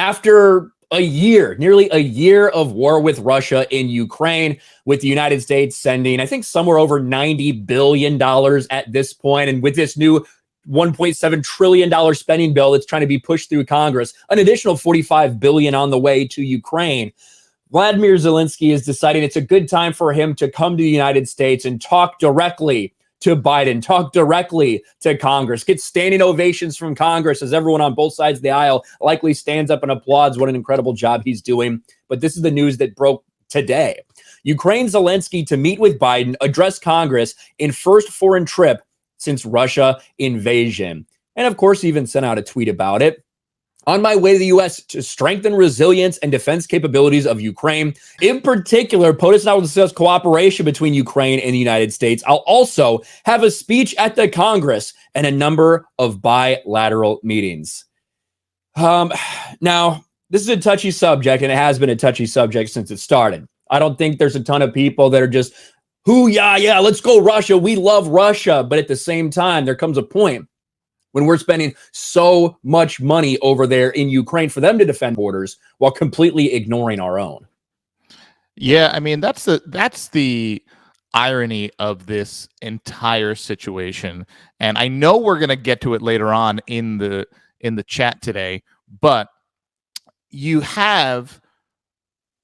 after nearly a year of war with Russia in Ukraine, with the United States sending, I think, somewhere over $90 billion at this point, and with this new $1.7 trillion spending bill that's trying to be pushed through Congress, an additional $45 billion on the way to Ukraine. Vladimir Zelensky is deciding it's a good time for him to come to the United States and talk directly to Biden, talk directly to Congress, get standing ovations from Congress as everyone on both sides of the aisle likely stands up and applauds what an incredible job he's doing. But this is the news that broke today. Ukraine Zelensky to meet with Biden, address Congress in first foreign trip since Russia invasion. And of course, he even sent out a tweet about it. On my way to the U.S. to strengthen resilience and defense capabilities of Ukraine. In particular, POTUS and I will discuss cooperation between Ukraine and the United States. I'll also have a speech at the Congress and a number of bilateral meetings. Now, this is a touchy subject, and it has been a touchy subject since it started. I don't think there's a ton of people that are just, yeah, let's go Russia. We love Russia. But at the same time, there comes a point when we're spending so much money over there in Ukraine for them to defend borders while completely ignoring our own. Yeah, I mean, that's the irony of this entire situation. And I know we're going to get to it later on in the chat today, but you have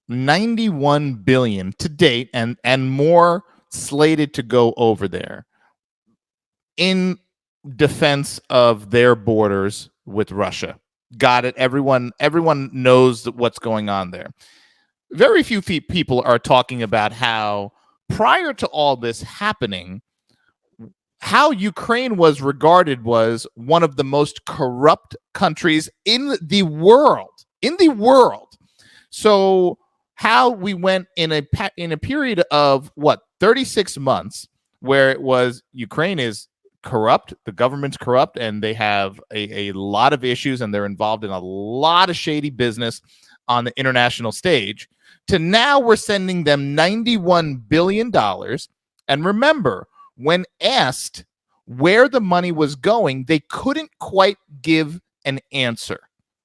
91 billion to date and more slated to go over there in defense of their borders with Russia. Got it. Everyone knows what's going on there. Very few people are talking about how prior to all this happening, how Ukraine was regarded was one of the most corrupt countries in the world. So how we went in a period of 36 months where it was Ukraine is corrupt, the government's corrupt, and they have a lot of issues, and they're involved in a lot of shady business on the international stage, to now we're sending them $91 billion. And remember, when asked where the money was going, they couldn't quite give an answer.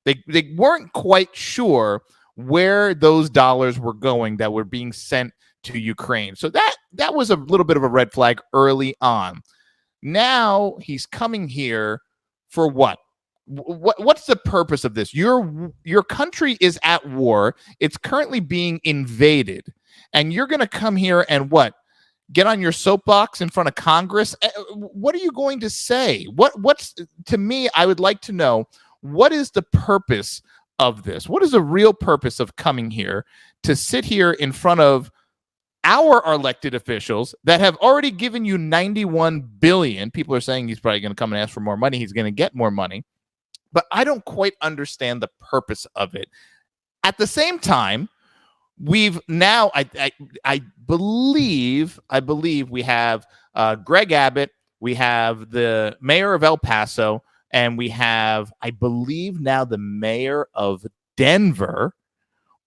They weren't quite sure where those dollars were going that were being sent to Ukraine. So that was a little bit of a red flag early on. Now he's coming here for what? What's the purpose of this? Your country is at war. It's currently being invaded. And you're going to come here and what? Get on your soapbox in front of Congress? What are you going to say? What's to me, I would like to know, what is the purpose of this? What is the real purpose of coming here to sit here in front of our elected officials that have already given you 91 billion? People are saying he's probably going to come and ask for more money. He's going to get more money. But I don't quite understand the purpose of it. At the same time, we've now, I believe we have Greg Abbott, we have the mayor of El Paso, and we have, I believe now, the mayor of Denver,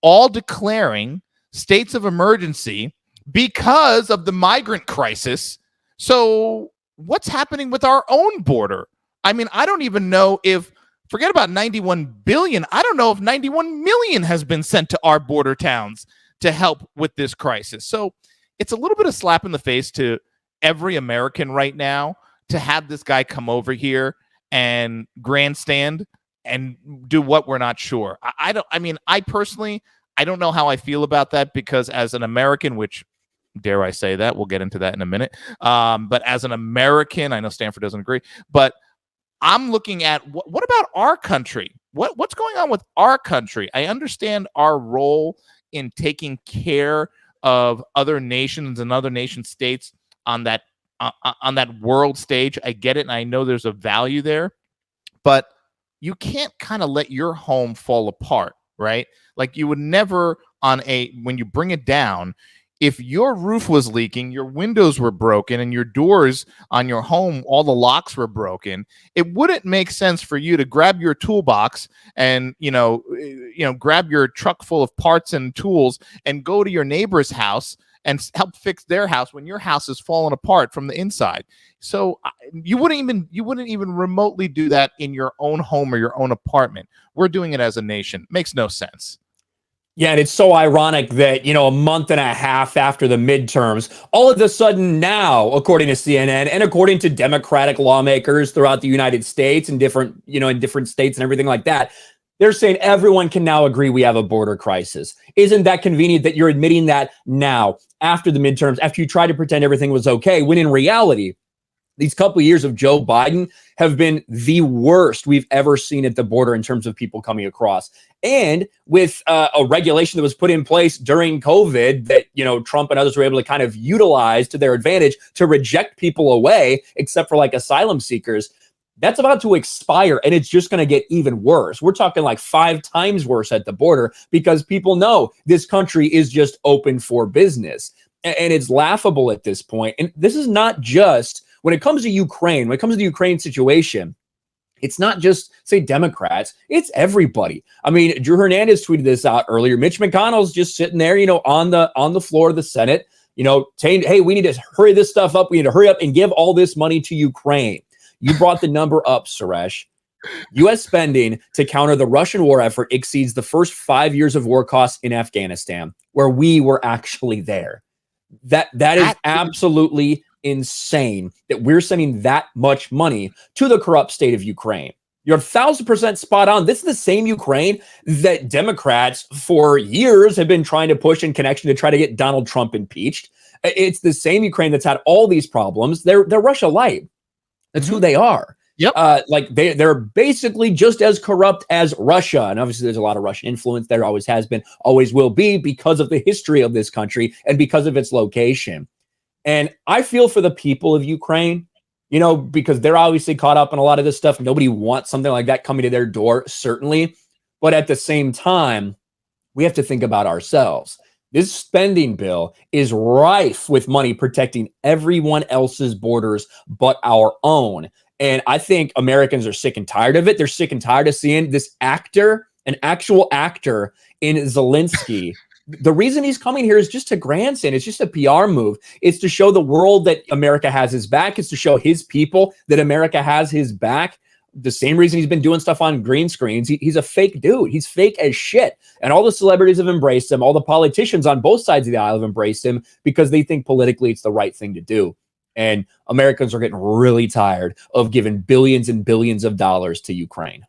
all declaring states of emergency because of the migrant crisis. So what's happening with our own border? I mean, I don't even know if, forget about 91 billion. I don't know if 91 million has been sent to our border towns to help with this crisis. So it's a little bit of slap in the face to every American right now to have this guy come over here and grandstand and do what we're not sure. I personally, I don't know how I feel about that, because as an American, which dare I say that, we'll get into that in a minute. But as an American, I know Stanford doesn't agree, but I'm looking at what about our country? What's going on with our country? I understand our role in taking care of other nations and other nation states on that world stage. I get it, and I know there's a value there, but you can't kind of let your home fall apart, right? Like you would never when you bring it down, if your roof was leaking, your windows were broken, and your doors on your home, all the locks were broken, it wouldn't make sense for you to grab your toolbox and, grab your truck full of parts and tools and go to your neighbor's house and help fix their house when your house is falling apart from the inside. So you wouldn't even remotely do that in your own home or your own apartment. We're doing it as a nation. Makes no sense. Yeah, and it's so ironic that, a month and a half after the midterms, all of a sudden now, according to CNN and according to Democratic lawmakers throughout the United States and different, in different states and everything like that, they're saying everyone can now agree we have a border crisis. Isn't that convenient that you're admitting that now, after the midterms, after you tried to pretend everything was okay, when in reality, these couple of years of Joe Biden have been the worst we've ever seen at the border in terms of people coming across. And with a regulation that was put in place during COVID that, Trump and others were able to kind of utilize to their advantage to reject people away, except for like asylum seekers, that's about to expire, and it's just going to get even worse. We're talking like 5 times worse at the border because people know this country is just open for business. And it's laughable at this point. And this is not just when it comes to Ukraine, when it comes to the Ukraine situation, it's not just, say, Democrats, it's everybody. I mean, Drew Hernandez tweeted this out earlier. Mitch McConnell's just sitting there, on the floor of the Senate, saying, hey, we need to hurry this stuff up. We need to hurry up and give all this money to Ukraine. You brought the number up, Suresh. U.S. spending to counter the Russian war effort exceeds the first 5 years of war costs in Afghanistan, where we were actually there. That is absolutely insane that we're sending that much money to the corrupt state of Ukraine. You're 1,000% spot on. This is the same Ukraine that Democrats for years have been trying to push in connection to try to get Donald Trump impeached. It's the same Ukraine that's had all these problems. They're Russia light. That's who they are. Yep. They're basically just as corrupt as Russia. And obviously there's a lot of Russian influence there, always has been, always will be, because of the history of this country and because of its location. And I feel for the people of Ukraine, because they're obviously caught up in a lot of this stuff. Nobody wants something like that coming to their door, certainly. But at the same time, we have to think about ourselves. This spending bill is rife with money protecting everyone else's borders but our own. And I think Americans are sick and tired of it. They're sick and tired of seeing this actor, an actual actor in Zelensky. The reason he's coming here is just to grandstand. It's just a PR move. It's to show the world that America has his back. It's to show his people that America has his back. The same reason he's been doing stuff on green screens. He's a fake dude. He's fake as shit. And all the celebrities have embraced him. All the politicians on both sides of the aisle have embraced him because they think politically it's the right thing to do. And Americans are getting really tired of giving billions and billions of dollars to Ukraine.